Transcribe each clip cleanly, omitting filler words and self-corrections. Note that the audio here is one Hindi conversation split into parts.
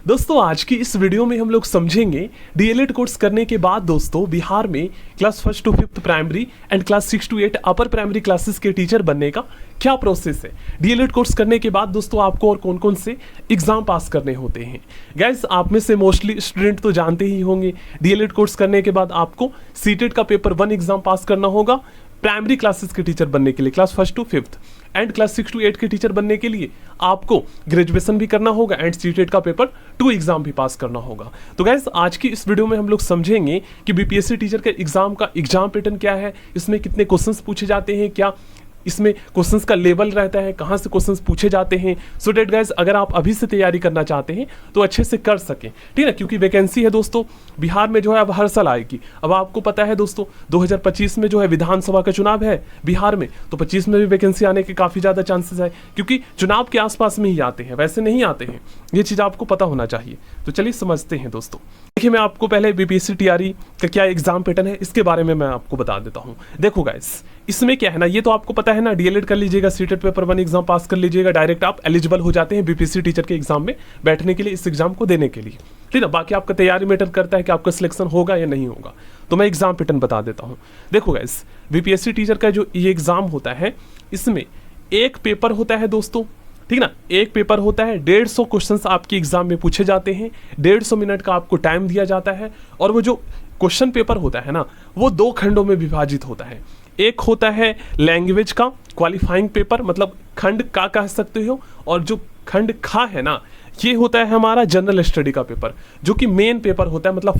दोस्तों आज की इस वीडियो में हम लोग समझेंगे डीएलएड कोर्स करने के बाद दोस्तों बिहार में class 1 to 5th primary and class 6 to 8 upper primary classes के टीचर बनने का क्या प्रोसेस है। डीएलएड कोर्स करने के बाद दोस्तों आपको और कौन कौन से एग्जाम पास करने होते हैं। गाइस आप में से मोस्टली स्टूडेंट तो जानते ही होंगे डीएलएड कोर्स करने के बाद आपको सीटेट का पेपर 1 एग्जाम पास करना होगा प्राइमरी क्लासेस के टीचर बनने के लिए, class 1 to 5th and class 6 to 8 के टीचर बनने के लिए आपको ग्रेजुएशन भी करना होगा एंड सीटेट का पेपर 2 एग्जाम भी पास करना होगा। तो गाइस आज की इस वीडियो में हम लोग समझेंगे कि बीपीएससी टीचर के एग्जाम का एग्जाम पैटर्न क्या है, इसमें कितने क्वेश्चंस पूछे जाते हैं, क्या इसमें क्वेश्चंस का लेवल रहता है, कहाँ से क्वेश्चंस पूछे जाते हैं। सो डेट गाइस अगर आप अभी से तैयारी करना चाहते हैं तो अच्छे से कर सकें, ठीक है, क्योंकि वैकेंसी है दोस्तों बिहार में जो है अब हर साल आएगी। अब आपको पता है दोस्तों 2025 में जो है विधानसभा का चुनाव है बिहार में, तो 25 में भी वैकेंसी आने के काफ़ी ज़्यादा चांसेस है, क्योंकि चुनाव के आसपास में ही आते हैं, वैसे नहीं आते हैं। ये चीज़ आपको पता होना चाहिए। तो चलिए समझते हैं दोस्तों। देखिए मैं आपको पहले बीपीएससी टीआरई का क्या एग्जाम पैटर्न है इसके बारे में मैं आपको बता देता हूँ। देखो गाइस इसमें क्या है ना, ये तो आपको पता है ना, डीएलएड कर लीजिएगा, सीटेट पेपर 1 एग्जाम पास कर लीजिएगा, डायरेक्ट आप एलिजिबल हो जाते हैं बीपीएससी टीचर के एग्जाम में बैठने के लिए, इस एग्जाम को देने के लिए, ठीक है। बाकी आपका तैयारी मैटर करता है कि आपका सिलेक्शन होगा या नहीं होगा। तो मैं एग्जाम पैटर्न बता देता हूँ। देखो गाइस बीपीएससी टीचर का जो ये एग्जाम होता है इसमें एक पेपर होता है दोस्तों, ठीक ना, एक पेपर होता है, 150 क्वेश्चंस आपके एग्जाम में पूछे जाते हैं, 150 मिनट का आपको टाइम दिया जाता है। और वो जो क्वेश्चन पेपर होता है ना वो 2 खंडों में विभाजित होता है। एक होता है लैंग्वेज का क्वालिफाइंग पेपर, मतलब खंड का कह सकते हो, और जो खंड खा है ना ये होता है हमारा जनरल स्टडी का पेपर, जो कि मेन पेपर होता है, मतलब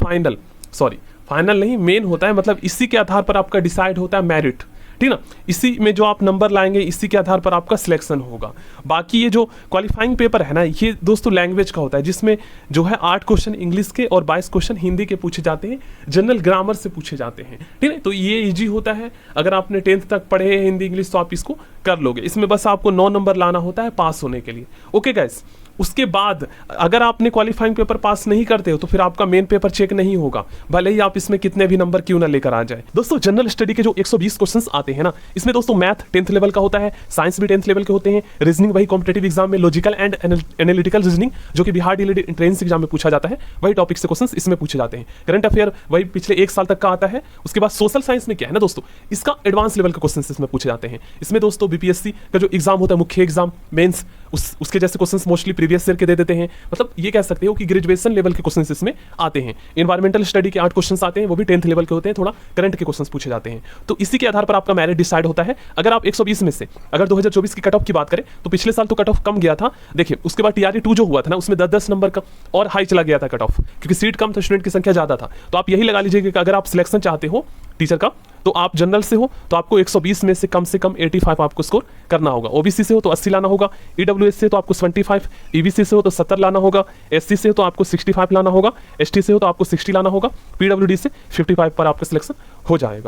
फाइनल नहीं मेन होता है, मतलब इसी के आधार पर आपका डिसाइड होता है मेरिट, ठीक ना, इसी में जो आप नंबर लाएंगे इसी के आधार पर आपका सिलेक्शन होगा। बाकी ये जो क्वालिफाइंग पेपर है ना ये दोस्तों लैंग्वेज का होता है, जिसमें जो है 8 क्वेश्चन इंग्लिश के और 22 क्वेश्चन हिंदी के पूछे जाते हैं, जनरल ग्रामर से पूछे जाते हैं, ठीक है। तो ये इजी होता है, अगर आपने 10th तक पढ़े हैं हिंदी इंग्लिश तो आप इसको कर लोगे। इसमें बस आपको 9 नंबर लाना होता है पास होने के लिए। ओके गाइस, उसके बाद अगर आपने क्वालिफाइंग पेपर पास नहीं करते हो तो फिर आपका मेन पेपर चेक नहीं होगा, भले ही आप इसमें कितने भी नंबर क्यों ना लेकर आ जाए। दोस्तों जनरल स्टडी के जो 120 क्वेश्चंस आते हैं ना, इसमें दोस्तों मैथ 10th लेवल का होता है, साइंस भी 10th लेवल के होते हैं, रीजनिंग वही कॉम्पिटेटिव एग्जाम में लॉजिकल एंड एनालिटिकल रीजनिंग जो कि बिहार डीएलएड एंट्रेंस एग्जाम में पूछा जाता है, वही टॉपिक से क्वेश्चंस इसमें पूछे जाते हैं। करंट अफेयर वही पिछले 1 साल तक का आता है। उसके बाद सोशल साइंस में क्या है ना दोस्तों, इसका एडवांस लेवल के क्वेश्चंस इसमें पूछे जाते हैं। इसमें दोस्तों बीपीएससी का जो एग्जाम होता है मुख्य एग्जाम मेंस, उसके जैसे क्वेश्चंस मोस्टली प्रीवियस ईयर के दे देते हैं, मतलब ये कह सकते हो कि ग्रेजुएशन लेवल के क्वेश्चंस इसमें आते हैं। एनवायरमेंटल स्टडी के 8 क्वेश्चंस आते हैं, वो भी 10th लेवल के होते हैं, थोड़ा करंट के क्वेश्चंस पूछे जाते हैं। तो इसी के आधार पर आपका मेरिट डिसाइड होता है। अगर आप 120 में से अगर 2024 की कट ऑफ की बात करें तो पिछले साल तो कट ऑफ कम गया था, देखिए उसके बाद टीआरई 2 जो हुआ था ना उसमें 10-10 नंबर का और हाई चला गया था कट ऑफ, क्योंकि सीट कम था, स्टूडेंट की संख्या ज्यादा था। तो आप यही लगा लीजिए कि अगर आप सिलेक्शन चाहते हो टीचर का तो आप जनरल से हो तो आपको 120 में से कम 85 आपको स्कोर करना होगा, ओबीसी से हो तो 80 लाना होगा, ईडब्ल्यूएस से तो आपको 75, ईबीसी से हो तो 70 लाना होगा, एससी से हो तो आपको 65 लाना होगा, एसटी से हो तो आपको 60 लाना होगा, पीडब्ल्यूडी से 55 पर आपका सिलेक्शन हो जाएगा।